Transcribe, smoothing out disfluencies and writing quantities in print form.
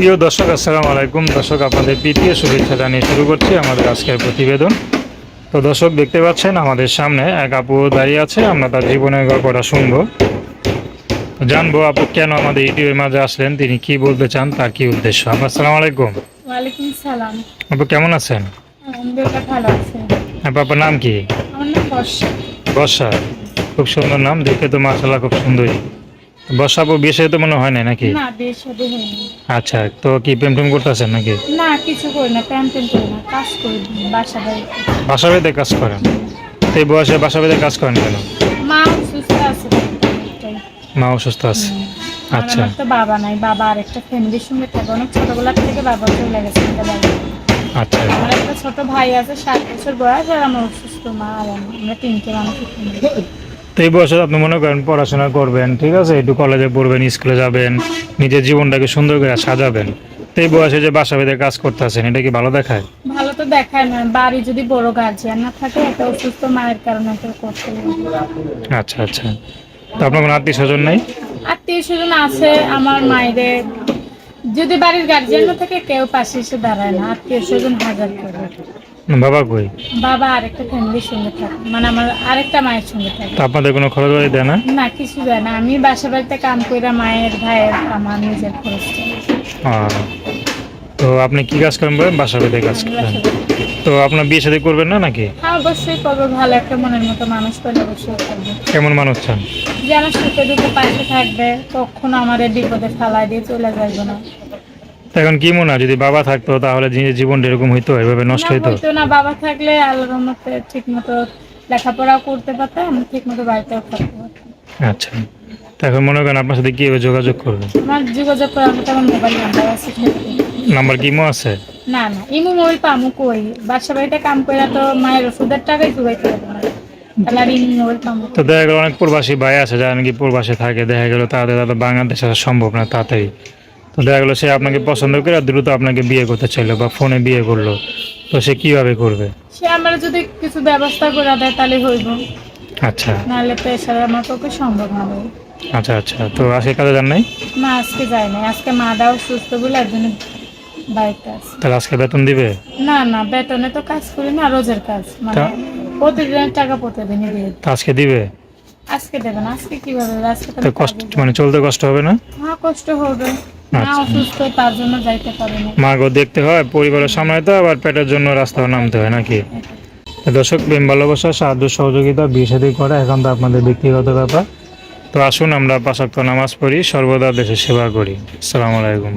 প্রিয় দর্শক, আসসালামু আলাইকুম। দর্শক, আপনাদের প্রীতীয় শুভেচ্ছা জানিয়ে শুরু করছি আমাদের আজকের প্রতিবেদন। তো দর্শক, দেখতে পাচ্ছেন আমাদের সামনে এক আপু দাঁড়িয়ে আছে। আমরা তার জীবনের গল্পটা শুনবো, জানবো আপু কেন আমাদের ইউটিউবের মাঝে আসলেন, তিনি কি বলতে চান, তার কি উদ্দেশ্য। আসসালামু আলাইকুম। ওয়ালাইকুম সালাম। আপু কেমন আছেন? আলহামদুলিল্লাহ ভালো আছে। আপু, আপনার নাম কি? আমার নাম বর্ষা। বর্ষা, খুব সুন্দর নাম, দেখে তো মাশাআল্লাহ খুব সুন্দরী। বর্ষা আপু, বিয়ে সাথে তো মনে হয় না নাকি? না, বিয়ে শাদী হয়নি। আচ্ছা, তো কি প্রেম টেম করতেছেন নাকি? না, কিছু করি না, প্রেম টেম করি না, কাজ করি বাসা বাড়িতে। বাসা বাড়িতে কাজ করেন? তো এই বয়সে বাসা বাড়িতে কাজ করেন কেন? মা অসুস্থ আছে তাই। মা অসুস্থ আছে। আর আচ্ছা আমার তো বাবা নাই, বাবা আর একটা ফ্যামিলির সঙ্গে থাকে, অনেক ছোটবেলা থেকে বাবা চলে গেছে আমাদের বাড়ি। আচ্ছা আমার একটা ছোট ভাই আছে, 7 বছর বয়স, আর আমার অসুস্থ মা আর আমরা তিনটে মানুষ। তো এই বয়সে আপনি মনে করেন পড়াশোনা করবেন, ঠিক আছে, একটু কলেজে পড়বেন, স্কুলে যাবেন, নিজের জীবনটাকে সুন্দর করে সাজাবেন। তো এই বয়সে যে বাসা বাড়িতে কাজ করতেছেন, এটা কি ভালো দেখায়? ভালো তো দেখায় না, বাড়ি যদি বড় গার্জিয়ান না থাকে, একটা অসুস্থ মায়ের কারণে তো করতে হবে। আচ্ছা আচ্ছা, তো আপনার কোনো আত্মীয় স্বজন নেই? আত্মীয় স্বজন আছে আমার মায়েদের, যদি বাড়ির গার্জিয়ান না থাকে কেউ পাশে এসে দাঁড়ায় না, আত্মীয় স্বজন হাজার করে। বাবা কই? বাবা আরেকটা ফ্যামিলির সঙ্গে থাকে, মানে আমার আরেকটা মায়ের সঙ্গে থাকে। তো আপনাদের কোনো খরচ বাড়ি দেয় না? না, কিছু দেয় না, আমি বাসা বাড়িতে কাম করে মায়ের ভাইয়ের আমার নিজের খরচ চালাই। আহ, তো আপনি কি কাজ করেন বলেন? বাসা বাড়িতে কাজ আমি করেন। বাসা বাড়িতে। তো আপনার বিয়ে শাদী করবেন না নাকি? হ্যাঁ, অবশ্যই করবো, ভালো একটা মনের মতো মানুষ পেলে অবশ্যই করবো। কেমন মানুষ চান? যে আমার সুখে দুঃখে পাশে থাকবে, কখনো আমার বিপদে ফালাই দিয়ে চলে যাইবে না। তো এখন কি মনে হয়, যদি বাবা থাকতো তাহলে নিজের জীবনটা এরকম হইতো, এভাবে নষ্ট না, হইতো? হইতো না, বাবা থাকলে আল্লাহর রহমতে ঠিক মতো লেখাপড়াও করতে পারতাম, ঠিক মতো বাড়িতেও থাকতে পারতাম। আচ্ছা, তো এখন মনে করেন আপনার সাথে কীভাবে যোগাযোগ করবে? আমার যোগাযোগ করার মতো আমার মোবাইল নাম্বার আছে। নাম্বার কি ইমো আছে? না না, ইমু মোবাইল পামু কই, বাসা বাড়িতে কাম করে তো মায়ের ওষুধের টাকাই জোগাইতে পারবো না, তাহলে আর ইমু মোবাইল পামু তো দেখা গেল অনেক প্রবাসী ভাই আছে যারা নাকি প্রবাসে থাকে, দেখা গেল তাদের বাংলাদেশে আসা সম্ভব না তাড়াতাড়ি। তো দেখা গেলো সে আপনাকে পছন্দ করে আর দ্রুত আপনাকে বিয়ে করতে চাইলো বা ফোনে বিয়ে করলো, তো সে কিভাবে করবে? সে আমার যদি কিছু ব্যবস্থা করে দেয় তাহলে হইব, আচ্ছা নাহলে তো এছাড়া আমার পক্ষে সম্ভব না ভাই। আচ্ছা আচ্ছা, তো আজকে কাজে যান নাই? না, আজকে যাই নাই, আজকে মা দাও সুস্থ বলে একজনে বাড়িতে আছে। তাহলে আজকে বেতন দিবে? না না, বেতনে তো কাজ করি না, রোজের কাজ, মানে তা- প্রতিদিনের টাকা প্রতিদিনই দিয়ে দিই। তো আজকে দিবে? আজকে দেবে না, আজকে কিভাবে দেবে? আজকে তো তো কষ্ট, কাজে মানে চলতে কষ্ট হবে না? হ্যাঁ, কষ্ট হবে, মা আচ্ছা। অসুস্থ, তার জন্য যাইতে পারে না। মাকেও দেখতে হয়, পরিবারের সামলাতে, আবার পেটের জন্য রাস্তাও নামতে হয় নাকি? তো দর্শক, প্রেম ভালোবাসা, সাহায্য সহযোগিতা, বিয়ে শাদী করা এখন তো আপনাদের ব্যক্তিগত ব্যাপার। তো আসুন আমরা 5 ওয়াক্ত নামাজ পড়ি, সর্বদা দেশের সেবা করি। আসসালামু আলাইকুম।